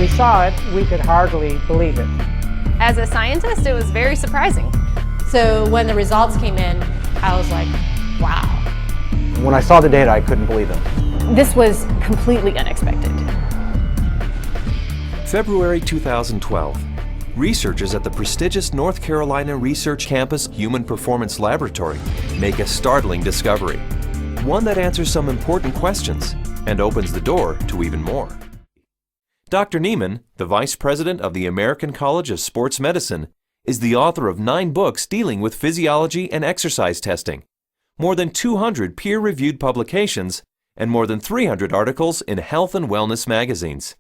we saw it, we could hardly believe it. As a scientist, it was very surprising. So when the results came in, I was like, wow. When I saw the data, I couldn't believe it. This was completely unexpected. February 2012. Researchers at the prestigious North Carolina Research Campus Human Performance Laboratory make a startling discovery. One that answers some important questions and opens the door to even more. Dr. Niemann, the Vice President of the American College of Sports Medicine, is the author of 9 books dealing with physiology and exercise testing, more than 200 peer-reviewed publications, and more than 300 articles in health and wellness magazines.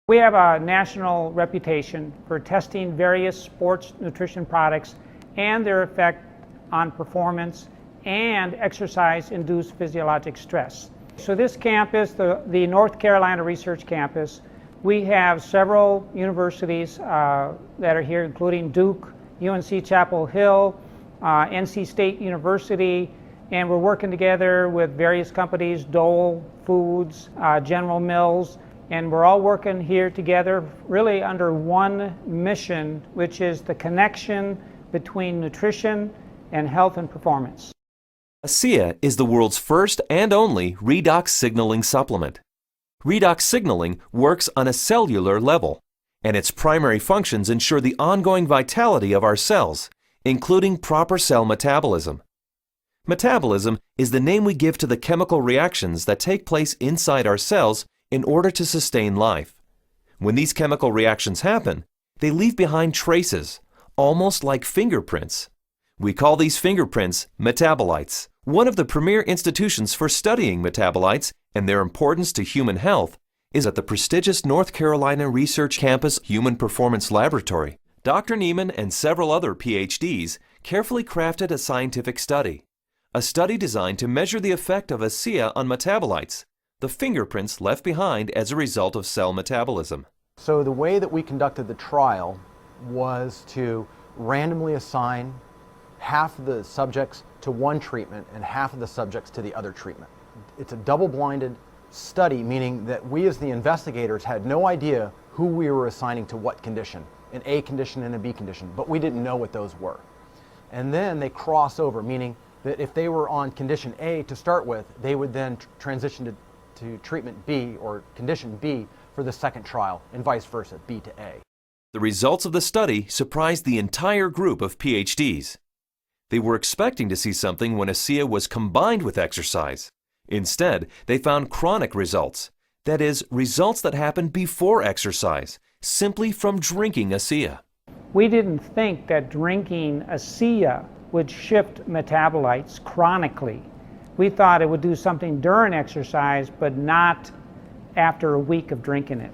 We have a national reputation for testing various sports nutrition products and their effect on performance and exercise-induced physiologic stress. So this campus, the North Carolina Research Campus, we have several universities that are here, including Duke, UNC Chapel Hill, NC State University, and we're working together with various companies, Dole Foods, General Mills, and we're all working here together really under one mission, which is the connection between nutrition and health and performance. ASEA is the world's first and only redox signaling supplement. Redox signaling works on a cellular level, and its primary functions ensure the ongoing vitality of our cells, including proper cell metabolism. Metabolism is the name we give to the chemical reactions that take place inside our cells in order to sustain life. When these chemical reactions happen, they leave behind traces, almost like fingerprints. We call these fingerprints metabolites. One of the premier institutions for studying metabolites and their importance to human health is at the prestigious North Carolina Research Campus Human Performance Laboratory. Dr. Niemann and several other PhDs carefully crafted a scientific study, a study designed to measure the effect of ASEA on metabolites, the fingerprints left behind as a result of cell metabolism. So the way that we conducted the trial was to randomly assign half of the subjects to one treatment and half of the subjects to the other treatment. It's a double-blinded study, meaning that we as the investigators had no idea who we were assigning to what condition, an A condition and a B condition, but we didn't know what those were. And then they cross over, meaning that if they were on condition A to start with, they would then transition to treatment B or condition B for the second trial, and vice versa, B to A. The results of the study surprised the entire group of PhDs. They were expecting to see something when ASEA was combined with exercise. Instead, they found chronic results, that is, results that happened before exercise, simply from drinking ASEA. We didn't think that drinking ASEA would shift metabolites chronically. We thought it would do something during exercise, but not after a week of drinking it.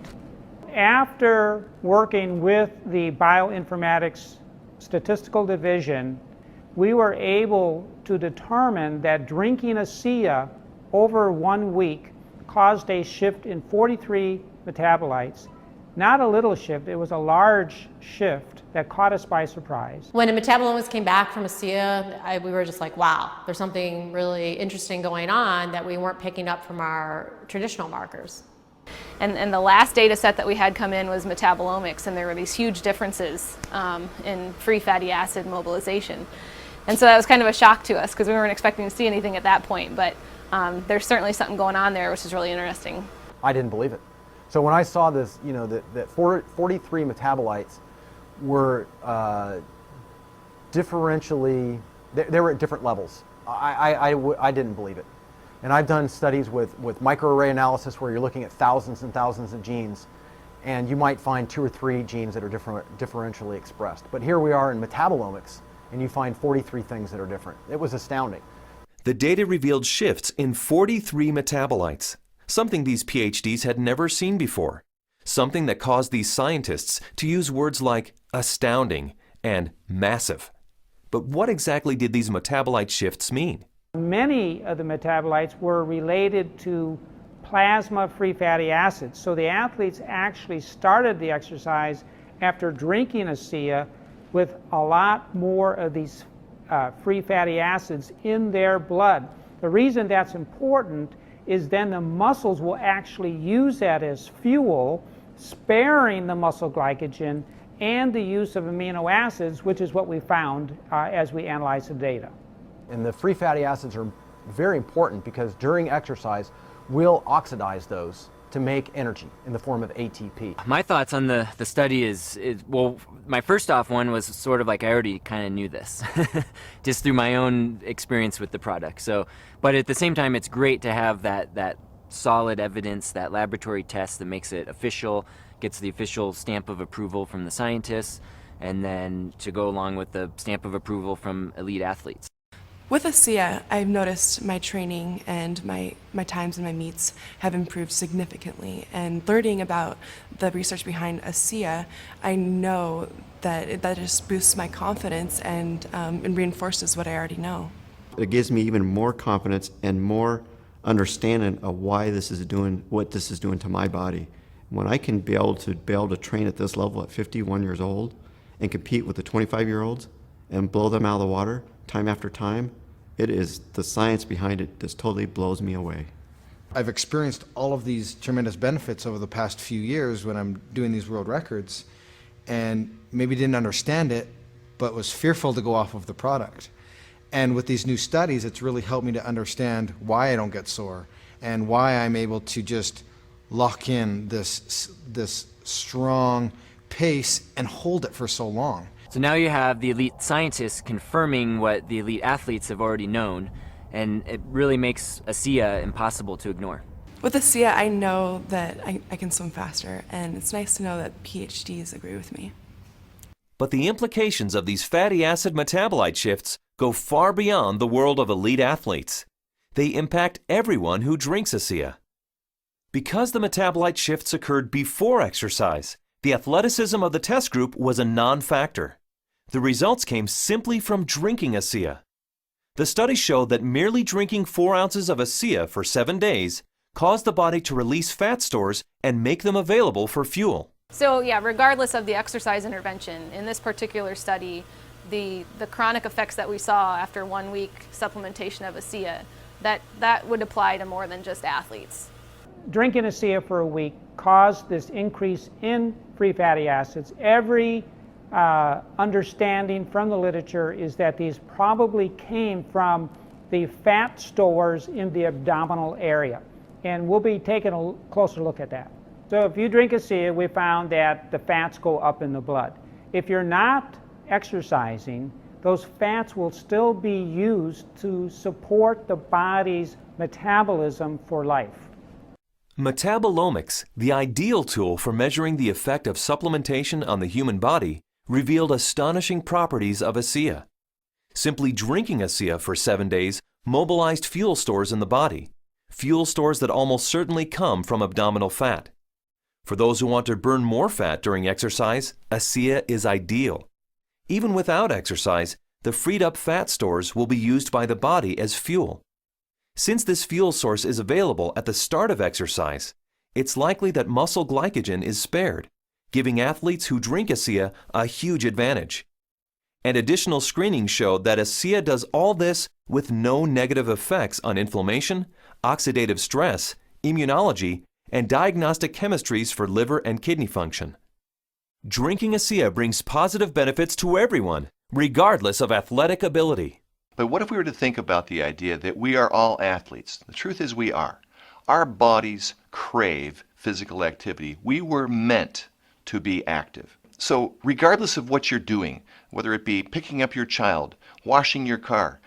After working with the bioinformatics statistical division, we were able to determine that drinking ASEA over 1 week caused a shift in 43 metabolites. Not a little shift, it was a large shift that caught us by surprise. When the metabolomics came back from ASEA, we were just like, wow, there's something really interesting going on that we weren't picking up from our traditional markers. And the last data set that we had come in was metabolomics, and there were these huge differences in free fatty acid mobilization. And so that was kind of a shock to us because we weren't expecting to see anything at that point, but there's certainly something going on there which is really interesting. I didn't believe it. So when I saw this, you know, that 43 metabolites were differentially, they were at different levels. I didn't believe it. And I've done studies with microarray analysis where you're looking at thousands and thousands of genes, and you might find 2 or 3 genes that are differentially expressed. But here we are in metabolomics, and you find 43 things that are different. It was astounding. The data revealed shifts in 43 metabolites, something these PhDs had never seen before, something that caused these scientists to use words like astounding and massive. But what exactly did these metabolite shifts mean? Many of the metabolites were related to plasma free fatty acids. So the athletes actually started the exercise after drinking ASEA with a lot more of these free fatty acids in their blood. The reason that's important is then the muscles will actually use that as fuel, sparing the muscle glycogen and the use of amino acids, which is what we found as we analyzed the data. And the free fatty acids are very important because during exercise, we'll oxidize those to make energy in the form of ATP. My thoughts on the study is, well, my first off one was sort of like I already kind of knew this, just through my own experience with the product. So, but at the same time, it's great to have that solid evidence, that laboratory test that makes it official, gets the official stamp of approval from the scientists, and then to go along with the stamp of approval from elite athletes. With ASEA, I've noticed my training and my times in my meets have improved significantly. And learning about the research behind ASEA, I know that just boosts my confidence and reinforces what I already know. It gives me even more confidence and more understanding of why this is doing what this is doing to my body. When I can be able to train at this level at 51 years old and compete with the 25-year-olds and blow them out of the water time after time, it is the science behind it just totally blows me away. I've experienced all of these tremendous benefits over the past few years when I'm doing these world records, and maybe didn't understand it, but was fearful to go off of the product. And with these new studies, it's really helped me to understand why I don't get sore and why I'm able to just lock in this strong pace and hold it for so long. So now you have the elite scientists confirming what the elite athletes have already known, and it really makes ASEA impossible to ignore. With ASEA, I know that I can swim faster, and it's nice to know that PhDs agree with me. But the implications of these fatty acid metabolite shifts go far beyond the world of elite athletes. They impact everyone who drinks ASEA. Because the metabolite shifts occurred before exercise, the athleticism of the test group was a non-factor. The results came simply from drinking ASEA. The study showed that merely drinking 4 ounces of ASEA for 7 days caused the body to release fat stores and make them available for fuel. So yeah, regardless of the exercise intervention, in this particular study, the chronic effects that we saw after 1 week supplementation of ASEA, that would apply to more than just athletes. Drinking ASEA for a week caused this increase in free fatty acids. Every understanding from the literature is that these probably came from the fat stores in the abdominal area. And we'll be taking a closer look at that. So if you drink ASEA, we found that the fats go up in the blood. If you're not exercising, those fats will still be used to support the body's metabolism for life. Metabolomics, the ideal tool for measuring the effect of supplementation on the human body, revealed astonishing properties of ASEA. Simply drinking ASEA for 7 days mobilized fuel stores in the body, fuel stores that almost certainly come from abdominal fat. For those who want to burn more fat during exercise, ASEA is ideal. Even without exercise, the freed up fat stores will be used by the body as fuel. Since this fuel source is available at the start of exercise, it's likely that muscle glycogen is spared, giving athletes who drink ASEA a huge advantage. And additional screening showed that ASEA does all this with no negative effects on inflammation, oxidative stress, immunology, and diagnostic chemistries for liver and kidney function. Drinking ASEA brings positive benefits to everyone, regardless of athletic ability. But what if we were to think about the idea that we are all athletes? The truth is we are. Our bodies crave physical activity. We were meant to be active. So regardless of what you're doing, whether it be picking up your child, washing your car,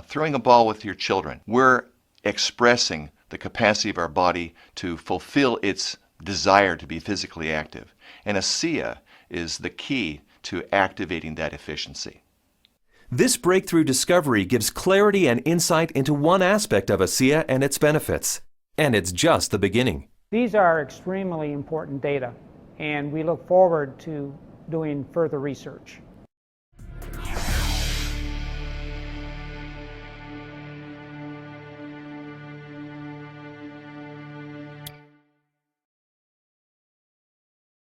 throwing a ball with your children, we're expressing the capacity of our body to fulfill its desire to be physically active. And ASEA is the key to activating that efficiency. This breakthrough discovery gives clarity and insight into one aspect of ASEA and its benefits. And it's just the beginning. These are extremely important data, and we look forward to doing further research.